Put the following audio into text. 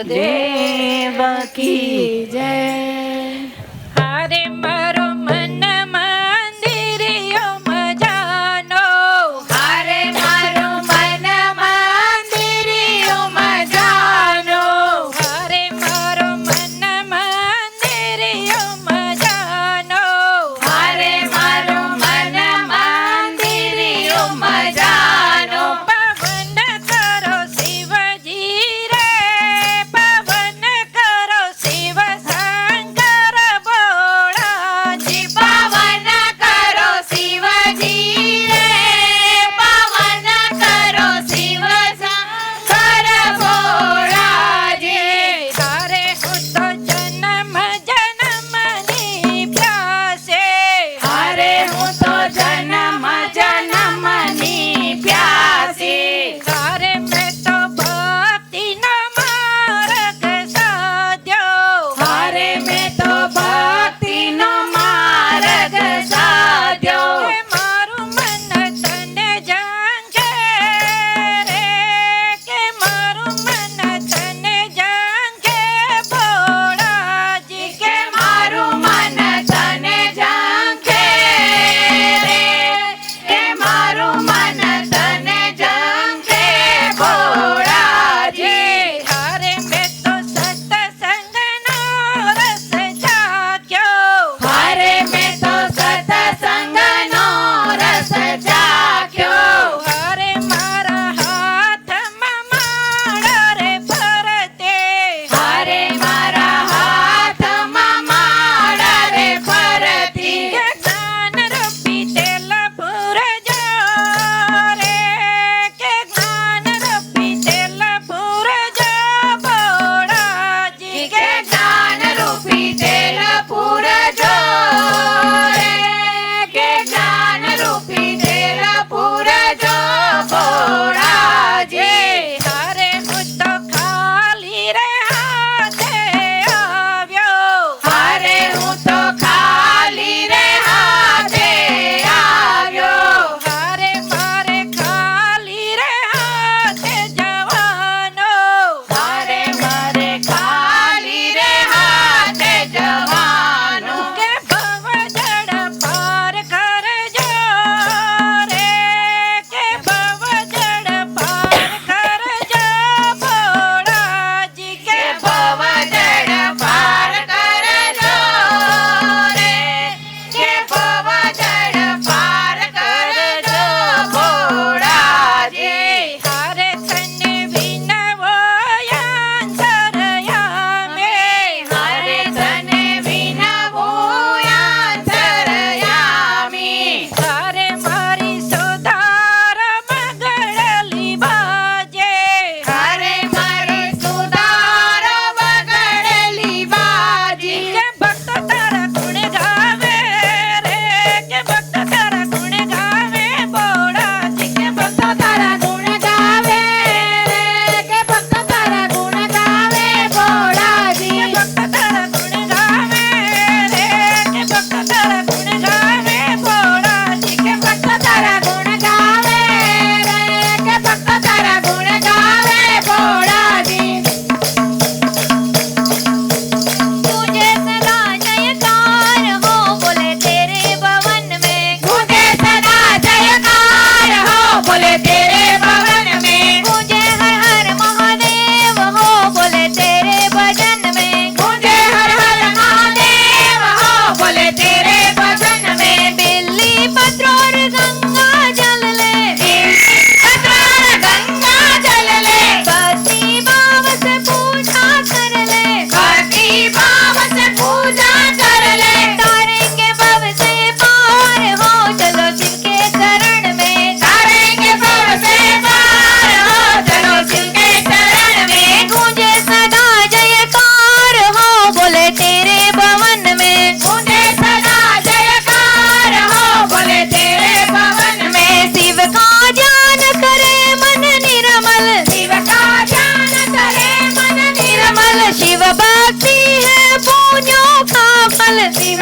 દેવ કી જય. હારે મારો મન મંદિરિયો મજાનો, હારે મારો મન મંદિરિયો મજાનો, હારે મારો મન મંદિરિયો મજાનો, હારે મારો મન મંદિરિયો મજાનો. પવન કરો શિવજી રે, પવન કરો શિવ શંકર ભોળાજી. પવન કરો શિવજી રે, પવન કરો શિવ શંકર ભોળાજી. હારે હું તો જન્મ જન્મની પ્યાસે, હારે હું તો જન્મ જન્મની પ્યાસી. હારે મેં તો ભક્તિનો માર્ગ સાધ્યો, હારે મેં તો ભક્તિનો માર્ગ સાધ્યો. કે મારું મન તને જાણશે રે, કે મારું મન તને જાણશે ભોળાજી. કે મારું મન તને ઝંખે રે, કે મારું મન તને ઝંખે ભોળાજી. હારે મેં તો સત્સંગનો રસ ચાખ્યો, હારે મેં તો સત્સંગનો રસ ચાખ્યો. હારે મારા હાથમાં માળા રે ફરતે, હારે મારા હાથમાં માળા રે ફરતી. કે જ્ઞાન રૂપી તેલ પૂરજો રે, કે જ્ઞાન રૂપી તેલ પૂરજો ભોળાજી. કે જ્ઞાન રૂપી તેલ પૂરજો રે, કે જ્ઞાન રૂપી તેલ પૂરજો ભોળાજી. હારે હું તો ખાલી રે હાથે આવ્યો, હારે હું તો ખાલી રે હાથે આવ્યો. હારે મારે ખાલી રે હાથે જવાનો, હારે મારે ખાલી રે હાથે જવાનું. કે ભવજળ પાર કરજો રે, કે ભવજળ પાર કરજો ભોળાજી. કે ભવજળ પાર કરજો રે, કે ભવજળ પાર કરજો ભોળાજી. હારે તને વિનવો અંતરયામે, હારે તને વિનવું અંતરયામી. હારે મારી સુધાર બગડેલી બાજે, હારે મારી સુધારો બગડેલી બાજી. કે ભક્તો તારા ગુણ ગાવે રે, કે ભક્તો તારા ગુણ ગાવે ભોળાજી. કે ભક્તો તારા ગુણ ગાવે રે, કે ભક્તો તારા ગુણ ગાવે ભોળાજી. કે ભક્તો તારા ગુણ ગાવે રે, કે ભક્તો તારા ગુણ ગાવે ભોળાજી. કે ભક્તો તારા ગુણ ગાવે રે, કે ભક્તો તારા ગુણ ગાવે ભોળાજી. तुझे सदा जयकार हो बोले तेरे भवन में, तुझे सदा जयकार हो बोले तेरे भवन में. मुझे हर हर महादेव हो बोले तेरे भजन में, मुझे हर हर महादेव हो बोले तेरे भजन में. बिल्ली पत्र और गंगा जल ले, पत्रार गंगा जल ले, भक्ति भाव से पूजा कर ले, भक्ति भाव से पूजा कर ले. तारेंगे भव से पार हो चलो शिव के शरण में, तारेंगे भव से पार हो चलो शिव के शरण में. मुझे सदा जयकार हो बोले तेरे भवन में, मुझे सदा जयकार हो बोले तेरे भवन में. शिव का ध्यान करे मन निर्मल, शिव का ध्यान करे मन निर्मल. शिव भक्ति है पूजों का फल, शिव